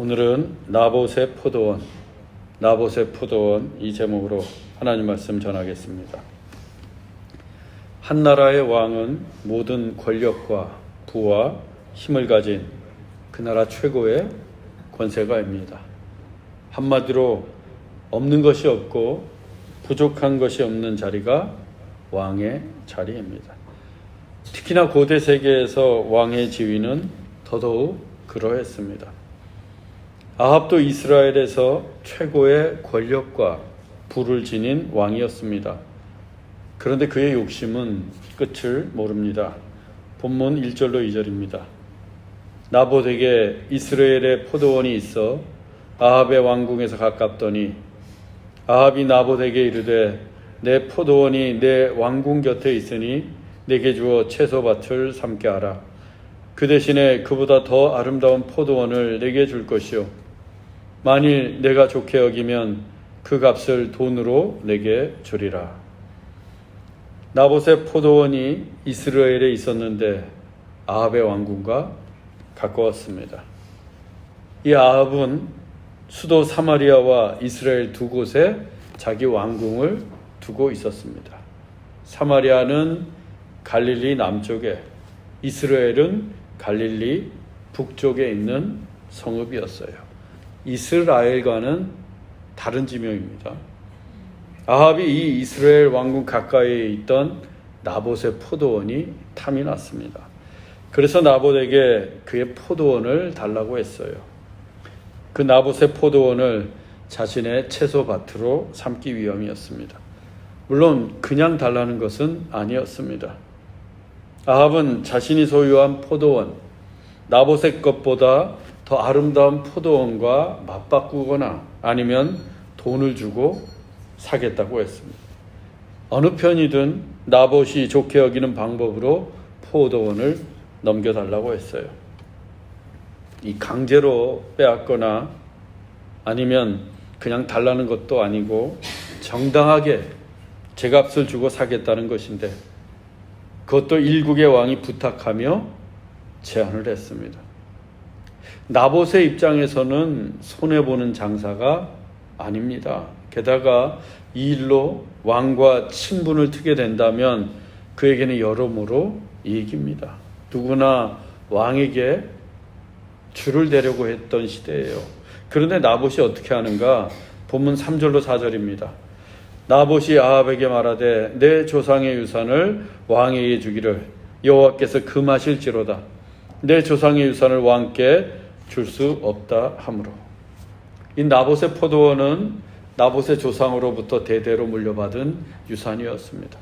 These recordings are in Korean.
오늘은 나봇의 포도원 이 제목으로 하나님 말씀 전하겠습니다. 한 나라의 왕은 모든 권력과 부와 힘을 가진 그 나라 최고의 권세가입니다. 한마디로 없는 것이 없고 부족한 것이 없는 자리가 왕의 자리입니다. 특히나 고대 세계에서 왕의 지위는 더더욱 그러했습니다. 아합도 이스라엘에서 최고의 권력과 부를 지닌 왕이었습니다. 그런데 그의 욕심은 끝을 모릅니다. 본문 1절로 2절입니다. 나봇에게 이스라엘의 포도원이 있어 아합의 왕궁에서 가깝더니 아합이 나봇에게 이르되 내 포도원이 내 왕궁 곁에 있으니 내게 주어 채소밭을 삼게 하라. 그 대신에 그보다 더 아름다운 포도원을 내게 줄 것이요 만일 내가 좋게 여기면 그 값을 돈으로 내게 주리라. 나봇의 포도원이 이스라엘에 있었는데 아합의 왕궁과 가까웠습니다. 이 아합은 수도 사마리아와 이스라엘 두 곳에 자기 왕궁을 두고 있었습니다. 사마리아는 갈릴리 남쪽에, 이스라엘은 갈릴리 북쪽에 있는 성읍이었어요. 이스라엘과는 다른 지명입니다. 아합이 이 이스라엘 왕궁 가까이에 있던 나봇의 포도원이 탐이 났습니다. 그래서 나봇에게 그의 포도원을 달라고 했어요. 그 나봇의 포도원을 자신의 채소밭으로 삼기 위함이었습니다. 물론 그냥 달라는 것은 아니었습니다. 아합은 자신이 소유한 포도원, 나봇의 것보다 더 아름다운 포도원과 맞바꾸거나 아니면 돈을 주고 사겠다고 했습니다. 어느 편이든 나봇이 좋게 여기는 방법으로 포도원을 넘겨달라고 했어요. 이 강제로 빼앗거나 아니면 그냥 달라는 것도 아니고 정당하게 제값을 주고 사겠다는 것인데 그것도 일국의 왕이 부탁하며 제안을 했습니다. 나봇의 입장에서는 손해보는 장사가 아닙니다. 게다가 이 일로 왕과 친분을 트게 된다면 그에게는 여러모로 이익입니다. 누구나 왕에게 줄을 대려고 했던 시대예요. 그런데 나봇이 어떻게 하는가? 본문 3절로 4절입니다. 나봇이 아합에게 말하되 내 조상의 유산을 왕에게 주기를 여호와께서 금하실지로다. 내 조상의 유산을 왕께 줄 수 없다 하므로. 이 나봇의 포도원은 나봇의 조상으로부터 대대로 물려받은 유산이었습니다.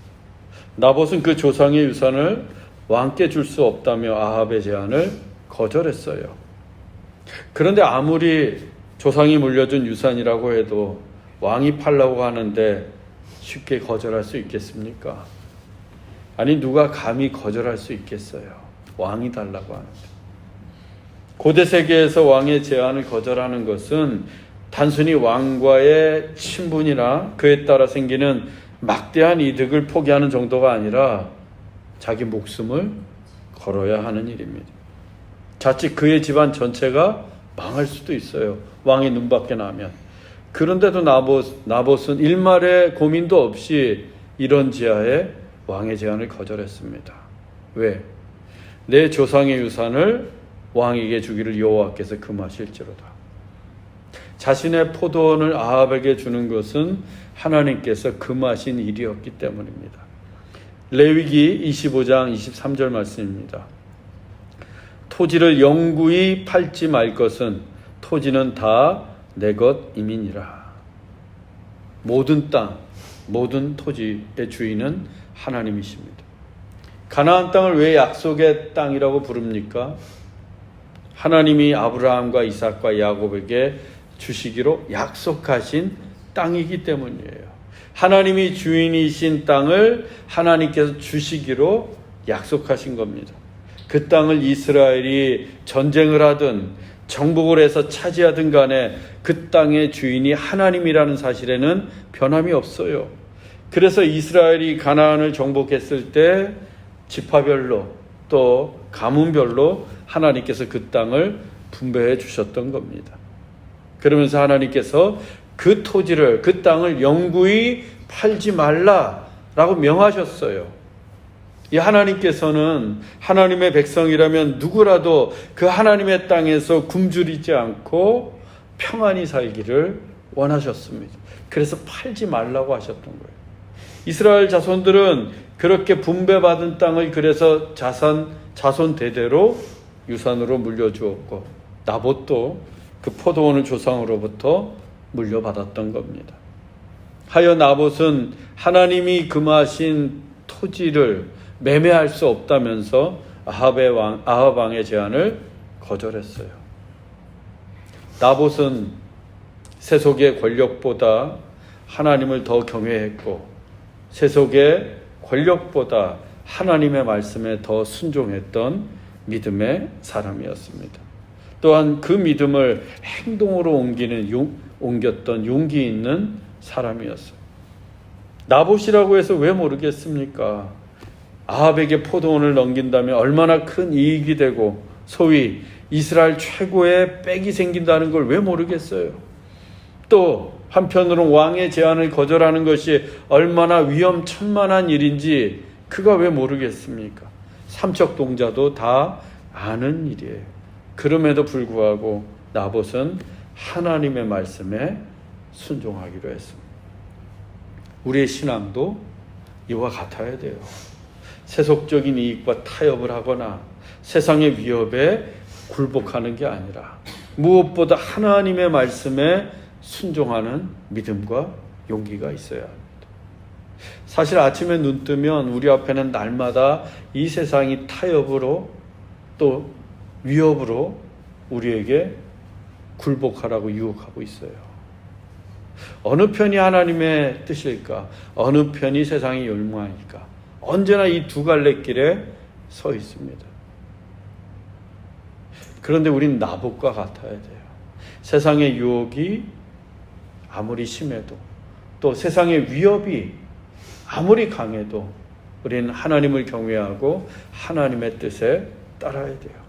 나봇은 그 조상의 유산을 왕께 줄 수 없다며 아합의 제안을 거절했어요. 그런데 아무리 조상이 물려준 유산이라고 해도 왕이 팔라고 하는데 쉽게 거절할 수 있겠습니까? 아니 누가 감히 거절할 수 있겠어요? 왕이 달라고 하는데. 고대 세계에서 왕의 제안을 거절하는 것은 단순히 왕과의 친분이나 그에 따라 생기는 막대한 이득을 포기하는 정도가 아니라 자기 목숨을 걸어야 하는 일입니다. 자칫 그의 집안 전체가 망할 수도 있어요. 왕의 눈밖에 나면. 그런데도 나봇은 일말의 고민도 없이 이런 지하에 왕의 제안을 거절했습니다. 왜? 내 조상의 유산을 왕에게 주기를 여호와께서 금하실지로다. 자신의 포도원을 아합에게 주는 것은 하나님께서 금하신 일이었기 때문입니다. 레위기 25장 23절 말씀입니다. 토지를 영구히 팔지 말 것은 토지는 다 내 것임이니라. 모든 땅, 모든 토지의 주인은 하나님이십니다. 가나안 땅을 왜 약속의 땅이라고 부릅니까? 하나님이 아브라함과 이삭과 야곱에게 주시기로 약속하신 땅이기 때문이에요. 하나님이 주인이신 땅을 하나님께서 주시기로 약속하신 겁니다. 그 땅을 이스라엘이 전쟁을 하든 정복을 해서 차지하든 간에 그 땅의 주인이 하나님이라는 사실에는 변함이 없어요. 그래서 이스라엘이 가나안을 정복했을 때 지파별로 또 가문별로 하나님께서 그 땅을 분배해 주셨던 겁니다. 그러면서 하나님께서 그 토지를, 그 땅을 영구히 팔지 말라라고 명하셨어요. 이 하나님께서는 하나님의 백성이라면 누구라도 그 하나님의 땅에서 굶주리지 않고 평안히 살기를 원하셨습니다. 그래서 팔지 말라고 하셨던 거예요. 이스라엘 자손들은 그렇게 분배받은 땅을 그래서 자손 대대로 유산으로 물려주었고, 나봇도 그 포도원을 조상으로부터 물려받았던 겁니다. 하여 나봇은 하나님이 금하신 토지를 매매할 수 없다면서 아합 왕의 제안을 거절했어요. 나봇은 세속의 권력보다 하나님을 더 경외했고, 세속의 권력보다 하나님의 말씀에 더 순종했던 믿음의 사람이었습니다. 또한 그 믿음을 행동으로 옮겼던 용기 있는 사람이었어요. 나봇이라고 해서 왜 모르겠습니까? 아합에게 포도원을 넘긴다면 얼마나 큰 이익이 되고 소위 이스라엘 최고의 빽이 생긴다는 걸 왜 모르겠어요? 또 한편으로는 왕의 제안을 거절하는 것이 얼마나 위험천만한 일인지 그가 왜 모르겠습니까? 삼척동자도 다 아는 일이에요. 그럼에도 불구하고 나봇은 하나님의 말씀에 순종하기로 했습니다. 우리의 신앙도 이와 같아야 돼요. 세속적인 이익과 타협을 하거나 세상의 위협에 굴복하는 게 아니라 무엇보다 하나님의 말씀에 순종하는 믿음과 용기가 있어야 합니다. 사실 아침에 눈 뜨면 우리 앞에는 날마다 이 세상이 타협으로 또 위협으로 우리에게 굴복하라고 유혹하고 있어요. 어느 편이 하나님의 뜻일까? 어느 편이 세상의 열망일까? 언제나 이 두 갈래 길에 서 있습니다. 그런데 우린 나봇과 같아야 돼요. 세상의 유혹이 아무리 심해도, 또 세상의 위협이 아무리 강해도 우리는 하나님을 경외하고 하나님의 뜻에 따라야 돼요.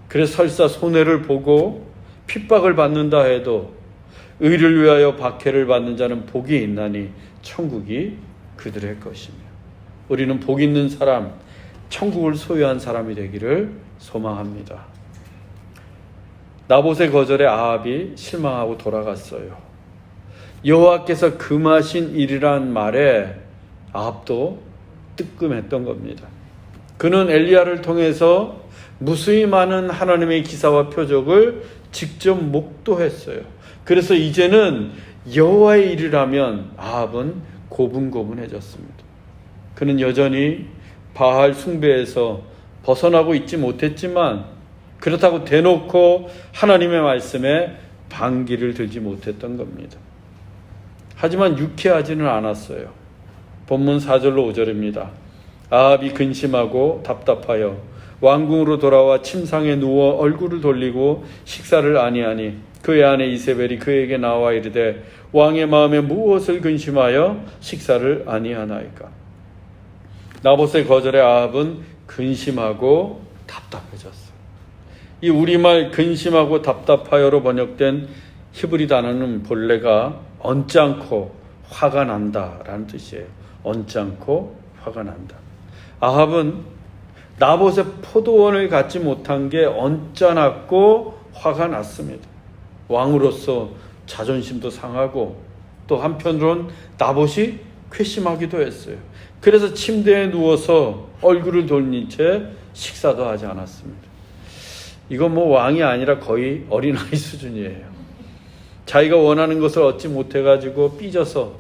그래서 설사 손해를 보고 핍박을 받는다 해도 의를 위하여 박해를 받는 자는 복이 있나니 천국이 그들의 것이며, 우리는 복 있는 사람, 천국을 소유한 사람이 되기를 소망합니다. 나봇의 거절에 아합이 실망하고 돌아갔어요. 여호와께서 금하신 일이란 말에 아합도 뜨끔했던 겁니다. 그는 엘리야를 통해서 무수히 많은 하나님의 기사와 표적을 직접 목도했어요. 그래서 이제는 여호와의 일이라면 아합은 고분고분해졌습니다. 그는 여전히 바알 숭배에서 벗어나고 있지 못했지만, 그렇다고 대놓고 하나님의 말씀에 반기를 들지 못했던 겁니다. 하지만 유쾌하지는 않았어요. 본문 4절로 5절입니다. 아합이 근심하고 답답하여 왕궁으로 돌아와 침상에 누워 얼굴을 돌리고 식사를 아니하니 그의 아내 이세벨이 그에게 나와 이르되 왕의 마음에 무엇을 근심하여 식사를 아니하나이까? 나봇의 거절에 아합은 근심하고 답답해졌어요. 이 우리말 근심하고 답답하여로 번역된 히브리 단어는 본래가 언짢고 화가 난다라는 뜻이에요. 언짢고 화가 난다. 아합은 나봇의 포도원을 갖지 못한 게 언짢았고 화가 났습니다. 왕으로서 자존심도 상하고 또 한편으론 나봇이 괘씸하기도 했어요. 그래서 침대에 누워서 얼굴을 돌린 채 식사도 하지 않았습니다. 이건 뭐 왕이 아니라 거의 어린아이 수준이에요. 자기가 원하는 것을 얻지 못해가지고 삐져서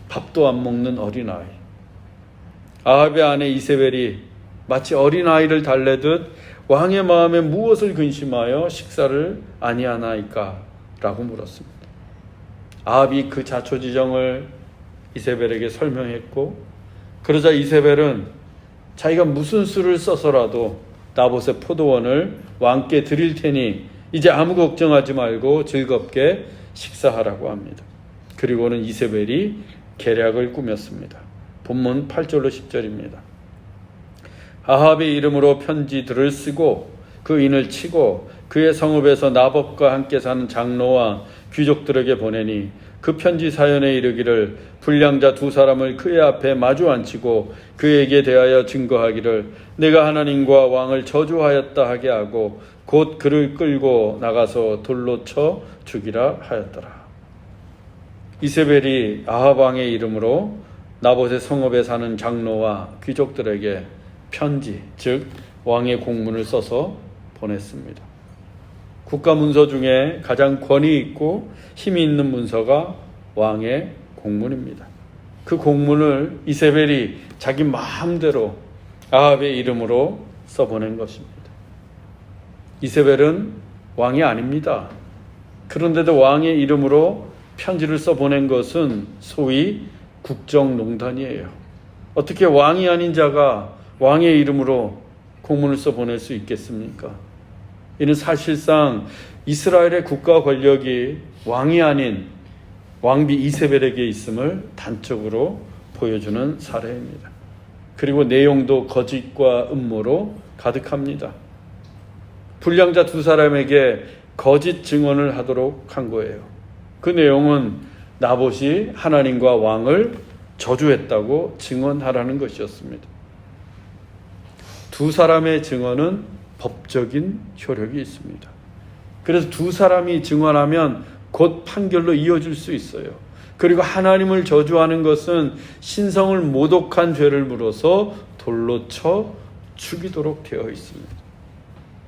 밥도 안 먹는 어린아이. 아합의 아내 이세벨이 마치 어린아이를 달래듯 왕의 마음에 무엇을 근심하여 식사를 아니하나이까? 라고 물었습니다. 아합이 그 자초지정을 이세벨에게 설명했고, 그러자 이세벨은 자기가 무슨 수를 써서라도 나봇의 포도원을 왕께 드릴 테니 이제 아무 걱정하지 말고 즐겁게 식사하라고 합니다. 그리고는 이세벨이 계략을 꾸몄습니다. 본문 8절로 10절입니다. 아합의 이름으로 편지들을 쓰고 그 인을 치고 그의 성읍에서 나봇과 함께 사는 장로와 귀족들에게 보내니 그 편지 사연에 이르기를 불량자 두 사람을 그의 앞에 마주 앉히고 그에게 대하여 증거하기를 내가 하나님과 왕을 저주하였다 하게 하고 곧 그를 끌고 나가서 돌로 쳐 죽이라 하였더라. 이세벨이 아합 왕의 이름으로 나봇의 성읍에 사는 장로와 귀족들에게 편지, 즉 왕의 공문을 써서 보냈습니다. 국가 문서 중에 가장 권위 있고 힘이 있는 문서가 왕의 공문입니다. 그 공문을 이세벨이 자기 마음대로 아합의 이름으로 써보낸 것입니다. 이세벨은 왕이 아닙니다. 그런데도 왕의 이름으로 편지를 써보낸 것은 소위 국정농단이에요. 어떻게 왕이 아닌 자가 왕의 이름으로 공문을 써보낼 수 있겠습니까? 이는 사실상 이스라엘의 국가 권력이 왕이 아닌 왕비 이세벨에게 있음을 단적으로 보여주는 사례입니다. 그리고 내용도 거짓과 음모로 가득합니다. 불량자 두 사람에게 거짓 증언을 하도록 한 거예요. 그 내용은 나봇이 하나님과 왕을 저주했다고 증언하라는 것이었습니다. 두 사람의 증언은 법적인 효력이 있습니다. 그래서 두 사람이 증언하면 곧 판결로 이어질 수 있어요. 그리고 하나님을 저주하는 것은 신성을 모독한 죄를 물어서 돌로 쳐 죽이도록 되어 있습니다.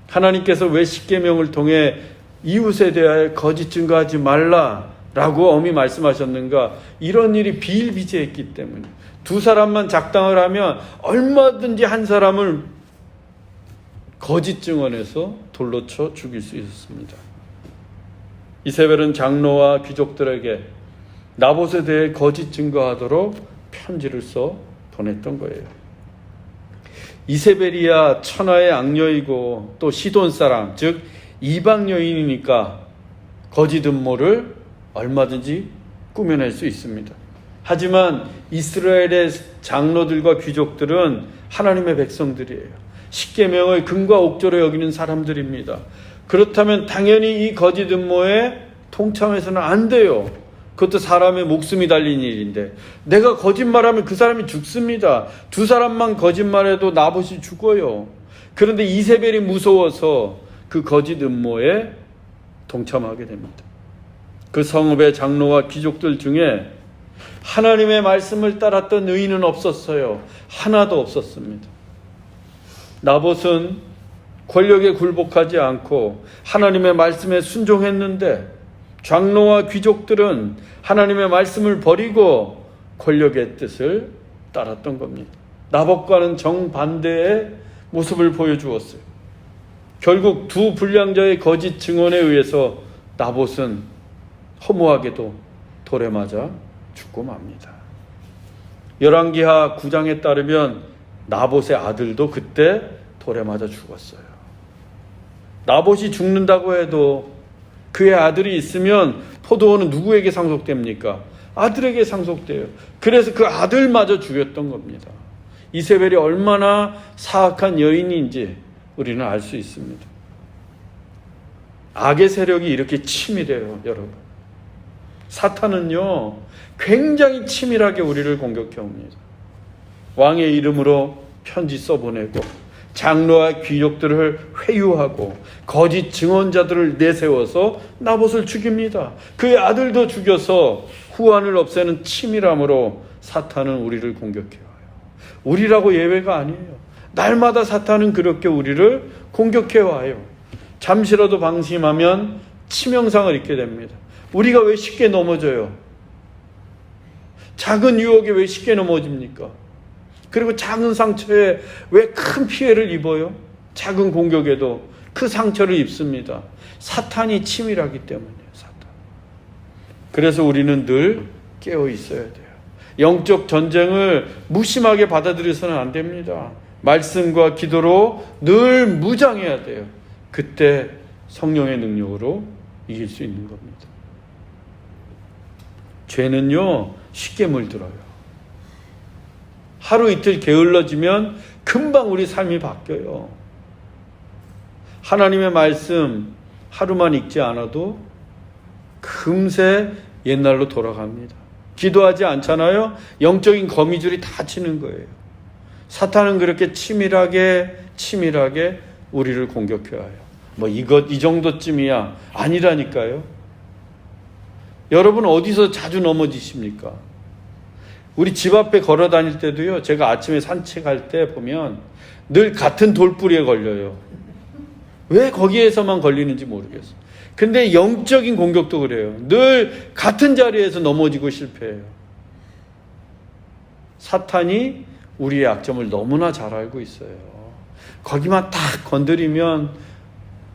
하나님께서 왜 십계명을 통해 이웃에 대하여 거짓 증거하지 말라라고 엄히 말씀하셨는가? 이런 일이 비일비재했기 때문에 두 사람만 작당을 하면 얼마든지 한 사람을 거짓 증언해서 돌로 쳐 죽일 수 있었습니다. 이세벨은 장로와 귀족들에게 나봇에 대해 거짓 증거하도록 편지를 써 보냈던 거예요. 이세벨이야 천하의 악녀이고 또 시돈 사람, 즉 이방 여인이니까 거짓 음모를 얼마든지 꾸며낼 수 있습니다. 하지만 이스라엘의 장로들과 귀족들은 하나님의 백성들이에요. 십계명을 금과 옥조로 여기는 사람들입니다. 그렇다면 당연히 이 거짓 음모에 동참해서는 안 돼요. 그것도 사람의 목숨이 달린 일인데 내가 거짓말하면 그 사람이 죽습니다. 두 사람만 거짓말해도 나봇이 죽어요. 그런데 이세벨이 무서워서 그 거짓 음모에 동참하게 됩니다. 그 성읍의 장로와 귀족들 중에 하나님의 말씀을 따랐던 의인은 없었어요. 하나도 없었습니다. 나봇은 권력에 굴복하지 않고 하나님의 말씀에 순종했는데 장로와 귀족들은 하나님의 말씀을 버리고 권력의 뜻을 따랐던 겁니다. 나봇과는 정반대의 모습을 보여주었어요. 결국 두 불량자의 거짓 증언에 의해서 나봇은 허무하게도 돌에 맞아 죽고 맙니다. 열왕기하 9장에 따르면 나봇의 아들도 그때 돌에 맞아 죽었어요. 나봇이 죽는다고 해도 그의 아들이 있으면 포도원은 누구에게 상속됩니까? 아들에게 상속돼요. 그래서 그 아들마저 죽였던 겁니다. 이세벨이 얼마나 사악한 여인인지 우리는 알 수 있습니다. 악의 세력이 이렇게 치밀해요, 여러분. 사탄은요, 굉장히 치밀하게 우리를 공격해 옵니다. 왕의 이름으로 편지 써보내고 장로와 귀족들을 회유하고 거짓 증언자들을 내세워서 나봇을 죽입니다. 그의 아들도 죽여서 후환을 없애는 치밀함으로 사탄은 우리를 공격해와요. 우리라고 예외가 아니에요. 날마다 사탄은 그렇게 우리를 공격해와요. 잠시라도 방심하면 치명상을 입게 됩니다. 우리가 왜 쉽게 넘어져요? 작은 유혹에 왜 쉽게 넘어집니까? 그리고 작은 상처에 왜 큰 피해를 입어요? 작은 공격에도 그 상처를 입습니다. 사탄이 치밀하기 때문이에요. 사탄. 그래서 우리는 늘 깨어 있어야 돼요. 영적 전쟁을 무심하게 받아들여서는 안 됩니다. 말씀과 기도로 늘 무장해야 돼요. 그때 성령의 능력으로 이길 수 있는 겁니다. 죄는요, 쉽게 물들어요. 하루 이틀 게을러지면 금방 우리 삶이 바뀌어요. 하나님의 말씀 하루만 읽지 않아도 금세 옛날로 돌아갑니다. 기도하지 않잖아요? 영적인 거미줄이 다 치는 거예요. 사탄은 그렇게 치밀하게 우리를 공격해와요. 이 정도쯤이야. 아니라니까요. 여러분 어디서 자주 넘어지십니까? 우리 집 앞에 걸어 다닐 때도요, 제가 아침에 산책할 때 보면 늘 같은 돌뿌리에 걸려요. 왜 거기에서만 걸리는지 모르겠어요. 근데 영적인 공격도 그래요. 늘 같은 자리에서 넘어지고 실패해요. 사탄이 우리의 약점을 너무나 잘 알고 있어요. 거기만 탁 건드리면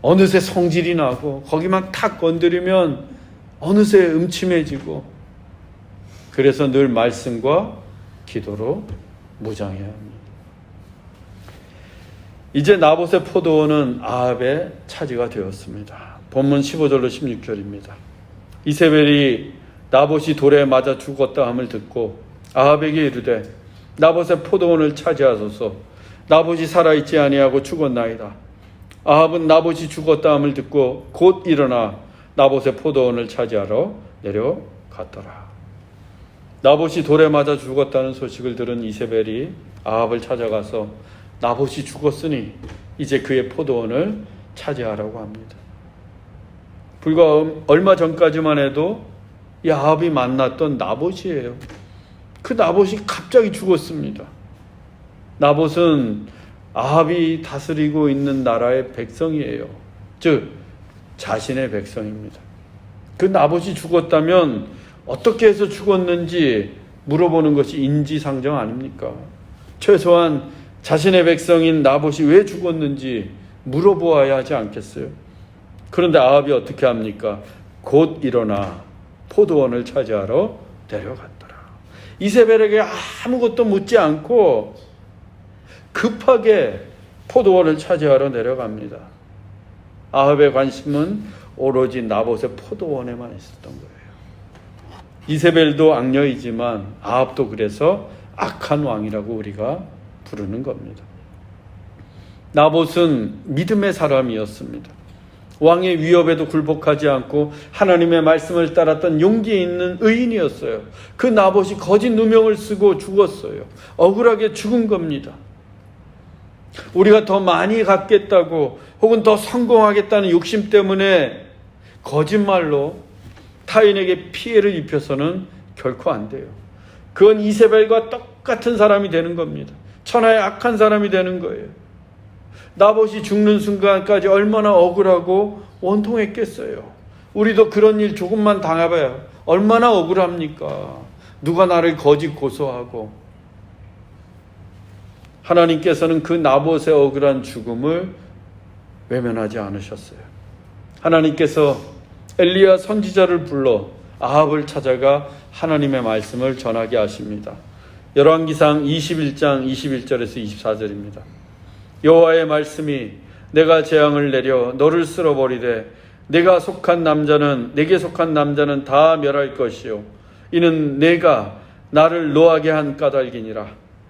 어느새 성질이 나고, 거기만 탁 건드리면 어느새 음침해지고, 그래서 늘 말씀과 기도로 무장해야 합니다. 이제 나봇의 포도원은 아합의 차지가 되었습니다. 본문 15절로 16절입니다. 이세벨이 나봇이 돌에 맞아 죽었다 함을 듣고 아합에게 이르되 나봇의 포도원을 차지하소서. 나봇이 살아있지 아니하고 죽었나이다. 아합은 나봇이 죽었다 함을 듣고 곧 일어나 나봇의 포도원을 차지하러 내려갔더라. 나봇이 돌에 맞아 죽었다는 소식을 들은 이세벨이 아합을 찾아가서 나봇이 죽었으니 이제 그의 포도원을 차지하라고 합니다. 불과 얼마 전까지만 해도 이 아합이 만났던 나봇이에요. 그 나봇이 갑자기 죽었습니다. 나봇은 아합이 다스리고 있는 나라의 백성이에요. 즉 자신의 백성입니다. 그 나봇이 죽었다면 어떻게 해서 죽었는지 물어보는 것이 인지상정 아닙니까? 최소한 자신의 백성인 나봇이 왜 죽었는지 물어보아야 하지 않겠어요? 그런데 아합이 어떻게 합니까? 곧 일어나 포도원을 차지하러 내려갔더라. 이세벨에게 아무것도 묻지 않고 급하게 포도원을 차지하러 내려갑니다. 아합의 관심은 오로지 나봇의 포도원에만 있었던 거예요. 이세벨도 악녀이지만 아합도 그래서 악한 왕이라고 우리가 부르는 겁니다. 나봇은 믿음의 사람이었습니다. 왕의 위협에도 굴복하지 않고 하나님의 말씀을 따랐던 용기 있는 의인이었어요. 그 나봇이 거짓 누명을 쓰고 죽었어요. 억울하게 죽은 겁니다. 우리가 더 많이 갖겠다고 혹은 더 성공하겠다는 욕심 때문에 거짓말로 타인에게 피해를 입혀서는 결코 안 돼요. 그건 이세벨과 똑같은 사람이 되는 겁니다. 천하의 악한 사람이 되는 거예요. 나봇이 죽는 순간까지 얼마나 억울하고 원통했겠어요. 우리도 그런 일 조금만 당해봐야 얼마나 억울합니까? 누가 나를 거짓 고소하고. 하나님께서는 그 나봇의 억울한 죽음을 외면하지 않으셨어요. 하나님께서 엘리야 선지자를 불러 아합을 찾아가 하나님의 말씀을 전하게 하십니다. 열왕기상 21장 21절에서 24절입니다. 여호와의 말씀이 내가 재앙을 내려 너를 쓸어버리되 내게 속한 남자는 다 멸할 것이요 이는 내가 나를 노하게 한 까닭이니라.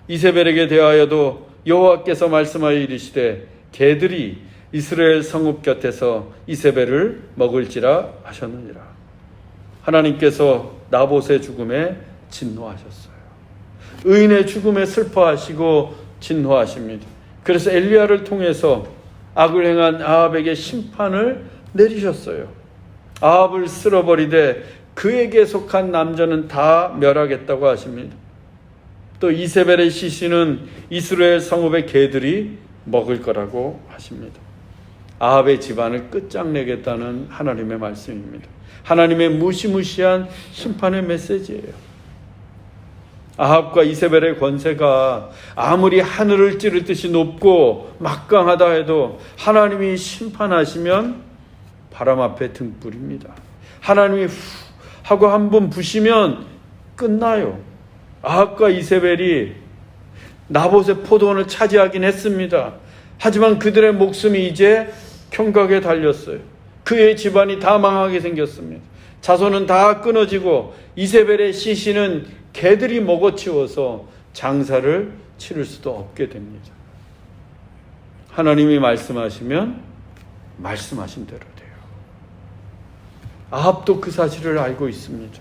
이세벨에게 대하여도 여호와께서 말씀하여 이르시되 개들이 이스라엘 성읍 곁에서 이세벨을 먹을지라 하셨느니라. 하나님께서 나봇의 죽음에 진노하셨어요. 의인의 죽음에 슬퍼하시고 진노하십니다. 그래서 엘리야를 통해서 악을 행한 아합에게 심판을 내리셨어요. 아합을 쓸어버리되 그에게 속한 남자는 다 멸하겠다고 하십니다. 또 이세벨의 시신은 이스라엘 성읍의 개들이 먹을 거라고 하십니다. 아합의 집안을 끝장내겠다는 하나님의 말씀입니다. 하나님의 무시무시한 심판의 메시지예요. 아합과 이세벨의 권세가 아무리 하늘을 찌르듯이 높고 막강하다 해도 하나님이 심판하시면 바람 앞에 등불입니다. 하나님이 후 하고 한번 부시면 끝나요. 아합과 이세벨이 나봇의 포도원을 차지하긴 했습니다. 하지만 그들의 목숨이 이제 경각에 달렸어요. 그의 집안이 다 망하게 생겼습니다. 자손은 다 끊어지고 이세벨의 시신은 개들이 먹어치워서 장사를 치를 수도 없게 됩니다. 하나님이 말씀하시면 말씀하신 대로 돼요. 아합도 그 사실을 알고 있습니다.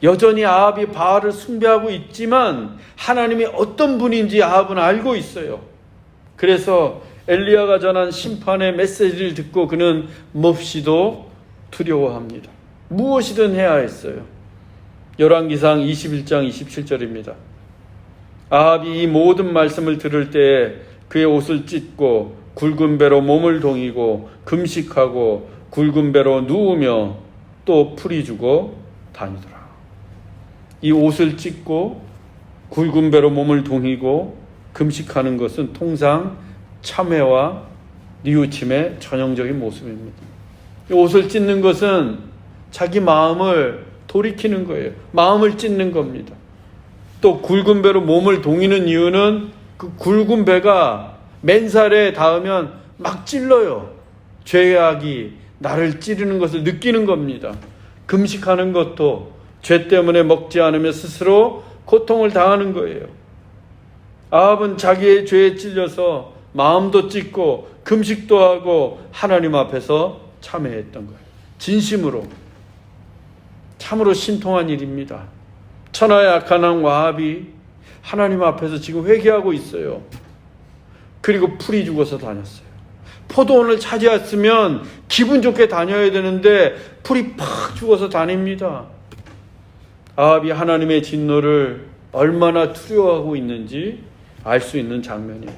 여전히 아합이 바알을 숭배하고 있지만 하나님이 어떤 분인지 아합은 알고 있어요. 그래서 엘리야가 전한 심판의 메시지를 듣고 그는 몹시도 두려워합니다. 무엇이든 해야 했어요. 열왕기상 21장 27절입니다. 아합이 이 모든 말씀을 들을 때에 그의 옷을 찢고 굵은 배로 몸을 동이고 금식하고 굵은 배로 누우며 또 풀이 주고 다니더라. 이 옷을 찢고 굵은 배로 몸을 동이고 금식하는 것은 통상 참회와 뉘우침의 전형적인 모습입니다. 이 옷을 찢는 것은 자기 마음을 돌이키는 거예요. 마음을 찢는 겁니다. 또 굵은 배로 몸을 동이는 이유는 그 굵은 배가 맨살에 닿으면 막 찔러요. 죄악이 나를 찌르는 것을 느끼는 겁니다. 금식하는 것도 죄 때문에 먹지 않으며 스스로 고통을 당하는 거예요. 아합은 자기의 죄에 찔려서 마음도 찢고 금식도 하고 하나님 앞에서 참회했던 거예요. 진심으로. 참으로 신통한 일입니다. 천하의 악한 왕 아합이 하나님 앞에서 지금 회개하고 있어요. 그리고 풀이 죽어서 다녔어요. 포도원을 차지했으면 기분 좋게 다녀야 되는데 풀이 팍 죽어서 다닙니다. 아합이 하나님의 진노를 얼마나 두려워하고 있는지 알 수 있는 장면이에요.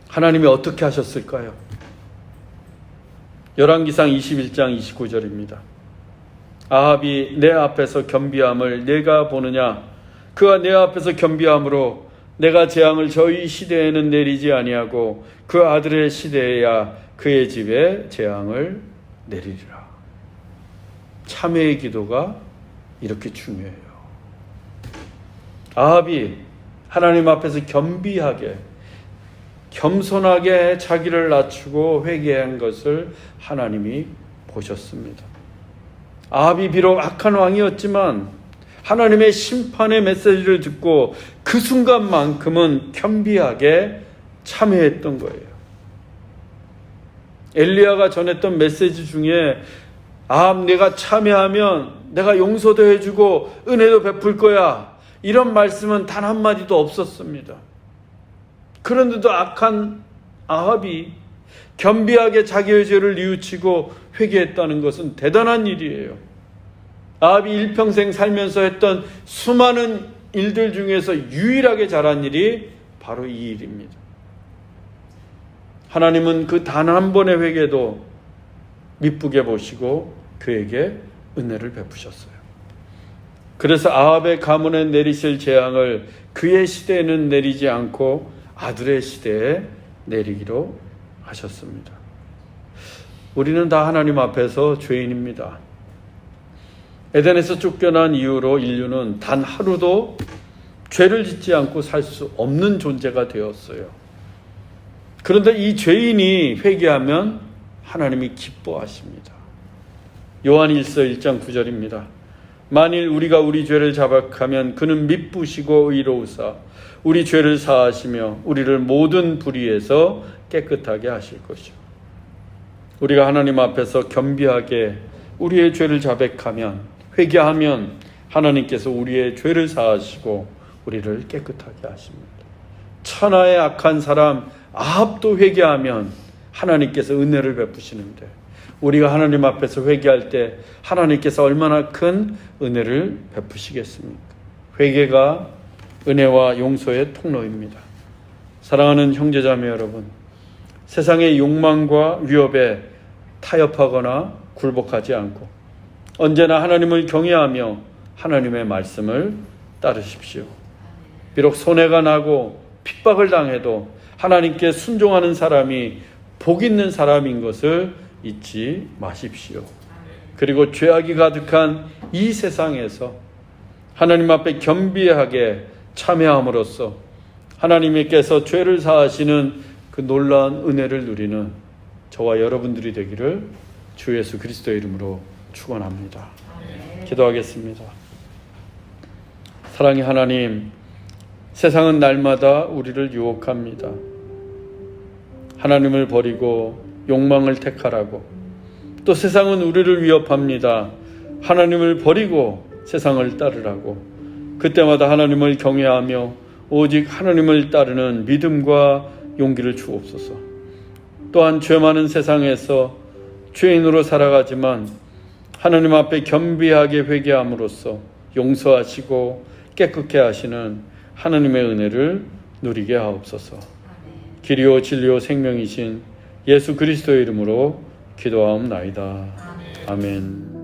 하나님이 어떻게 하셨을까요? 열왕기상 21장 29절입니다. 아합이 내 앞에서 겸비함을 내가 보느냐? 그가 내 앞에서 겸비함으로 내가 재앙을 저희 시대에는 내리지 아니하고 그 아들의 시대에야 그의 집에 재앙을 내리리라. 참회의 기도가 이렇게 중요해요. 아합이 하나님 앞에서 겸비하게 겸손하게 자기를 낮추고 회개한 것을 하나님이 보셨습니다. 아합이 비록 악한 왕이었지만 하나님의 심판의 메시지를 듣고 그 순간만큼은 겸비하게 참회했던 거예요. 엘리야가 전했던 메시지 중에 아합 내가 참회하면 내가 용서도 해주고 은혜도 베풀 거야, 이런 말씀은 단 한마디도 없었습니다. 그런데도 악한 아합이 겸비하게 자기의 죄를 뉘우치고 회개했다는 것은 대단한 일이에요. 아합이 일평생 살면서 했던 수많은 일들 중에서 유일하게 잘한 일이 바로 이 일입니다. 하나님은 그 단 한 번의 회개도 미쁘게 보시고 그에게 은혜를 베푸셨어요. 그래서 아합의 가문에 내리실 재앙을 그의 시대에는 내리지 않고 아들의 시대에 내리기로 하셨습니다. 우리는 다 하나님 앞에서 죄인입니다. 에덴에서 쫓겨난 이후로 인류는 단 하루도 죄를 짓지 않고 살 수 없는 존재가 되었어요. 그런데 이 죄인이 회개하면 하나님이 기뻐하십니다. 요한일서 1장 9절입니다. 만일 우리가 우리 죄를 자백하면 그는 미쁘시고 의로우사 우리 죄를 사하시며 우리를 모든 불의에서 깨끗하게 하실 것이요. 우리가 하나님 앞에서 겸비하게 우리의 죄를 자백하면, 회개하면 하나님께서 우리의 죄를 사하시고 우리를 깨끗하게 하십니다. 천하의 악한 사람 아합도 회개하면 하나님께서 은혜를 베푸시는데, 우리가 하나님 앞에서 회개할 때 하나님께서 얼마나 큰 은혜를 베푸시겠습니까? 회개가 은혜와 용서의 통로입니다. 사랑하는 형제자매 여러분, 세상의 욕망과 위협에 타협하거나 굴복하지 않고 언제나 하나님을 경외하며 하나님의 말씀을 따르십시오. 비록 손해가 나고 핍박을 당해도 하나님께 순종하는 사람이 복 있는 사람인 것을 잊지 마십시오. 그리고 죄악이 가득한 이 세상에서 하나님 앞에 겸비하게 참회함으로써 하나님께서 죄를 사하시는 그 놀라운 은혜를 누리는 저와 여러분들이 되기를 주 예수 그리스도의 이름으로 축원합니다. 기도하겠습니다. 사랑의 하나님, 세상은 날마다 우리를 유혹합니다. 하나님을 버리고 욕망을 택하라고. 또 세상은 우리를 위협합니다. 하나님을 버리고 세상을 따르라고. 그때마다 하나님을 경외하며 오직 하나님을 따르는 믿음과 용기를 주옵소서. 또한 죄 많은 세상에서 죄인으로 살아가지만 하나님 앞에 겸비하게 회개함으로써 용서하시고 깨끗게 하시는 하나님의 은혜를 누리게 하옵소서. 길이요 진리요 생명이신 예수 그리스도의 이름으로 기도하옵나이다. 아멘.